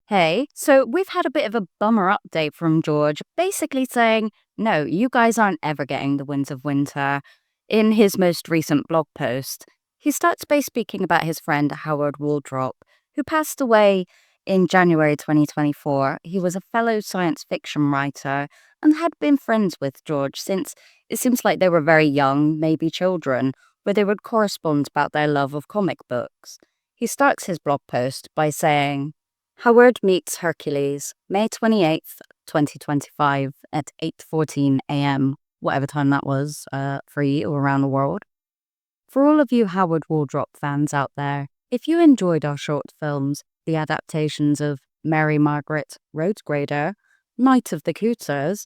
Hey, so we've had a bit of a bummer update from George, basically saying, no, you guys aren't ever getting the Winds of Winter. In his most recent blog post, he starts by speaking about his friend Howard Waldrop, who passed away in January 2024. He was a fellow science fiction writer and had been friends with George since it seems like they were very young, maybe children, where they would correspond about their love of comic books. He starts his blog post by saying, Howard meets Hercules, May 28th, 2025 at 8:14 a.m., whatever time that was for you around the world. For all of you Howard Waldrop fans out there, if you enjoyed our short films, the adaptations of Mary Margaret Roadgrader, Night of the Cooters,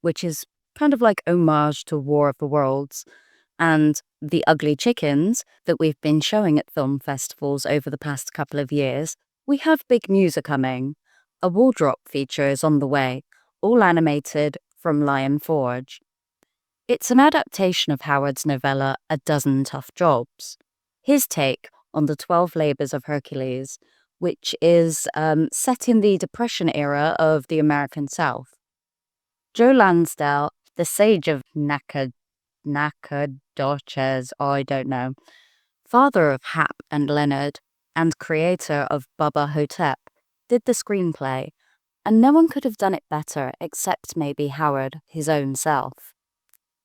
which is kind of like homage to War of the Worlds, and The Ugly Chickens that we've been showing at film festivals over the past couple of years, we have big news coming. A Waldrop feature is on the way, all animated from Lion Forge. It's an adaptation of Howard's novella A Dozen Tough Jobs. His take on the 12 Labors of Hercules, which is set in the Depression era of the American South. Joe Lansdale, the sage of Nacogdoches, I don't know, father of Hap and Leonard, and creator of Bubba Hotep, did the screenplay, and no one could have done it better except maybe Howard, his own self.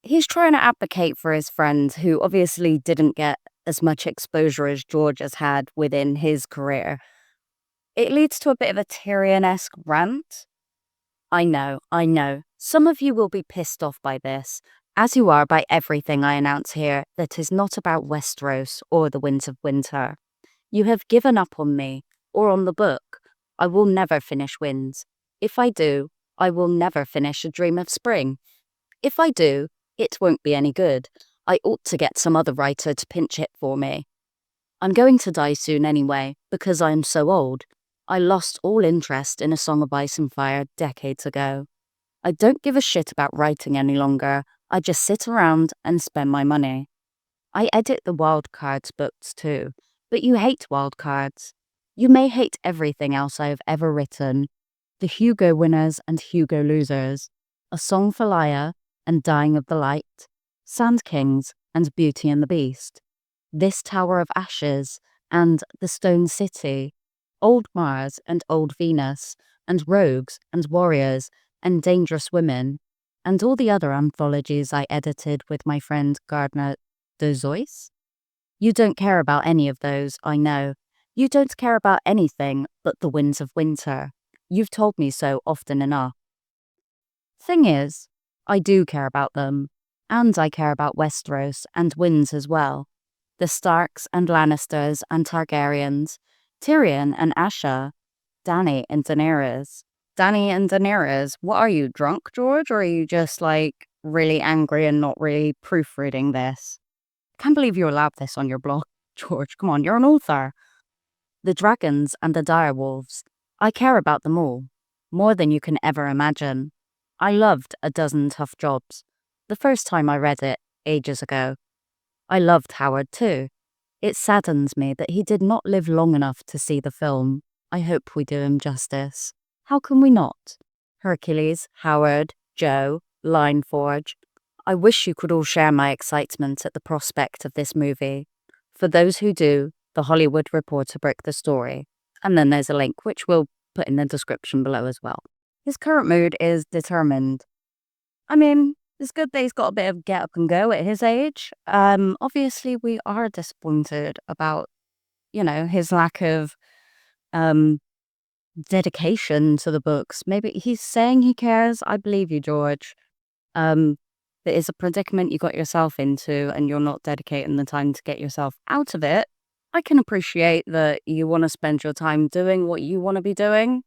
He's trying to advocate for his friend, who obviously didn't get as much exposure as George has had within his career. It leads to a bit of a Tyrion-esque rant. I know. Some of you will be pissed off by this, as you are by everything I announce here that is not about Westeros or the Winds of Winter. You have given up on me, or on the book. I will never finish Winds. If I do, I will never finish A Dream of Spring. If I do, it won't be any good. I ought to get some other writer to pinch hit for me. I'm going to die soon anyway, because I am so old. I lost all interest in A Song of Ice and Fire decades ago. I don't give a shit about writing any longer. I just sit around and spend my money. I edit the Wild Cards books too, but you hate Wild Cards. You may hate everything else I have ever written. The Hugo Winners and Hugo Losers, A Song for Lyra and Dying of the Light, Sand Kings and Beauty and the Beast, This Tower of Ashes and The Stone City, Old Mars and Old Venus, and Rogues and Warriors and Dangerous Women, and all the other anthologies I edited with my friend Gardner Dozois. You don't care about any of those, I know. You don't care about anything but the Winds of Winter. You've told me so often enough. Thing is, I do care about them, and I care about Westeros and Winds as well. The Starks and Lannisters and Targaryens, Tyrion and Asha, Dany and Daenerys. Dany and Daenerys, what are you, drunk, George, or are you just, really angry and not really proofreading this? Can't believe you allowed this on your blog, George. Come on, you're an author. The dragons and the direwolves. I care about them all, more than you can ever imagine. I loved A Dozen Tough Jobs, the first time I read it, ages ago. I loved Howard too. It saddens me that he did not live long enough to see the film. I hope we do him justice. How can we not? Hercules, Howard, Joe, Line Forge. I wish you could all share my excitement at the prospect of this movie. For those who do, The Hollywood Reporter broke the story. And then there's a link, which we'll put in the description below as well. His current mood is determined. I mean, it's good that he's got a bit of get up and go at his age. Obviously, we are disappointed about, his lack of dedication to the books. Maybe he's saying he cares. I believe you, George. That is a predicament you got yourself into and you're not dedicating the time to get yourself out of it. I can appreciate that you want to spend your time doing what you want to be doing.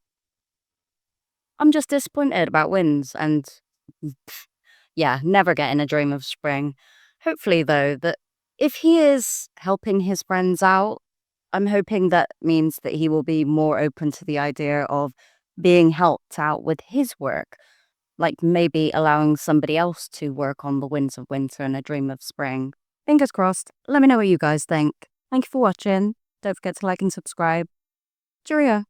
I'm just disappointed about Winds and, yeah, never getting A Dream of Spring. Hopefully, though, that if he is helping his friends out, I'm hoping that means that he will be more open to the idea of being helped out with his work. Like maybe allowing somebody else to work on The Winds of Winter and A Dream of Spring. Fingers crossed. Let me know what you guys think. Thank you for watching. Don't forget to like and subscribe. Cheerio.